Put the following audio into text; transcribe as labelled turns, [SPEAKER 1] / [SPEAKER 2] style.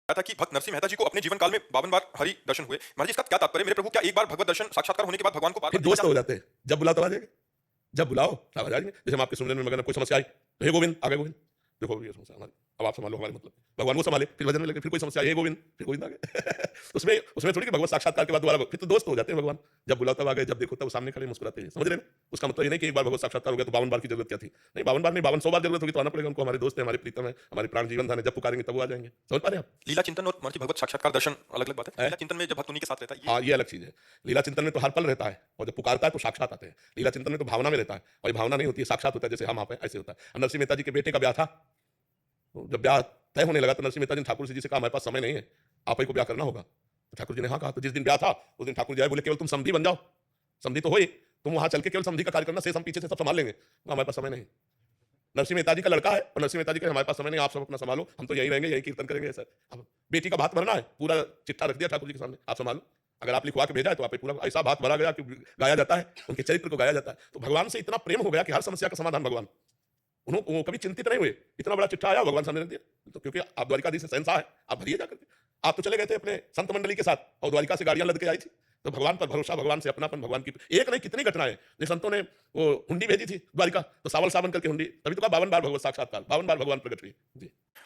[SPEAKER 1] था कि भक्त नरसिंह मेहता जी को अपने जीवन काल में 52 बार हरि दर्शन हुए। महाराज जी इसका क्या तात्पर्य? मेरे प्रभु क्या एक बार भगवत दर्शन साक्षात्कार होने के बाद भगवान को
[SPEAKER 2] फिर
[SPEAKER 1] बार-बार देखा
[SPEAKER 2] दोस्त
[SPEAKER 1] जा
[SPEAKER 2] हो
[SPEAKER 1] सकता
[SPEAKER 2] जाते हैं, जब बुलाओ तब आ जाएंगे, जब बुलाओ तब आ जाएंगे। जैसे हम आपके सुनने में मगन कोई समस्या आई तो हे गोविंद आ गए गोविंद, देखो ये समस्या हमारी, अब आप संभालो हमारे मतलब, भगवान वो संभाले, फिर भजन में लगे, फिर कोई समस्या आई, हे गोविंद, फिर गोविंद आ गए। तो उसमें उसमें थोड़ी कि भगवत साक्षात्कार के बाद दोबारा फिर तो दोस्त हो जाते हैं भगवान, जब बुलाओ तब आ गए, जब देखो तब सामने खड़े मुस्कुराते हैं, समझ रहे हैं? उसका मतलब ये नहीं कि एक बार भगवत साक्षात्कार हो गया तो 52 बार की जरूरत क्या थी? नहीं 52 बार नहीं, 52 100 बार जरूरत होगी तो आना पड़ेगा उनको, हमारे दोस्त हैं, हमारे प्रीतम है, हमारे प्राण जीवन धन है, जब पुकारेंगे तब वो आ जाएंगे। समझ पा रहे हैं आप?
[SPEAKER 1] लीला चिंतन और महाराज जी भगवत साक्षात्कार दर्शन अलग-अलग बात है।
[SPEAKER 2] है?
[SPEAKER 1] लीला चिंतन में जब भक्त उन्हीं के साथ रहता है, ये
[SPEAKER 2] हाँ, ये अलग चीज़ है। लीला चिंतन में तो हर पल रहता है और जब पुकारता है तो साक्षात आते हैं। लीला चिंतन में तो भावना में रहता है और ये भावना नहीं होती है, साक्षात होता है, जैसे हम आप हैं, ऐसे होता है। नरसिंह मेहता जी के बेटे का ब्याह था, तो जब ब्याह तय होने लगा तो नरसिंह मेहता जी ने ठाकुर जी से कहा हमारे पास समय नहीं है, आप ही को ब्याह करना होगा। तो ठाकुर जी ने हाँ कहा, तो जिस दिन ब्याह था उस दिन ठाकुर जी आए, बोले केवल तुम समधी बन जाओ, समधी तो हो ही, तुम वहां चल के केवल समधी का कार्य करना, शेष हम पीछे से सब संभाल लेंगे। कहा, हमारे पास समय नहीं। नरसिंह मेहता जी का लड़का है और नरसिंह मेहता जी के हमारे पास समय नहीं, आप सब अपना संभालो, हम तो यही रहेंगे, यही कीर्तन करेंगे सर। अब बेटी का भात भरना है, पूरा चिट्ठा रख दिया ठाकुर जी के सामने, आप संभालो, अगर आप लिखवा के भेजा है तो आप पूरा ऐसा भात भरा गया कि गाया जाता है, उनके चरित्र को गाया जाता है। तो भगवान से इतना प्रेम हो गया कि हर समस्या का समाधान भगवान, उन्होंने वो कभी चिंतित नहीं हुए, इतना बड़ा चिट्ठा आया भगवान सामने रख दिया। तो क्योंकि आप द्वारिकाधीश से शहंशाह है, आप भरिए जाकर के। आप तो चले गए थे अपने संत मंडली के साथ और द्वारिका से गाड़ियां लद के आई थी, तो भगवान पर भरोसा, भगवान से अपनापन, भगवान की एक नहीं कितनी घटनाएं, जो संतों ने वो हुंडी भेजी थी द्वारिका, तो सावल सावन करके हुंडी, तभी तो कहा 52 बार भगवत साक्षात्कार, 52 बार भगवान प्रकट हुए जी।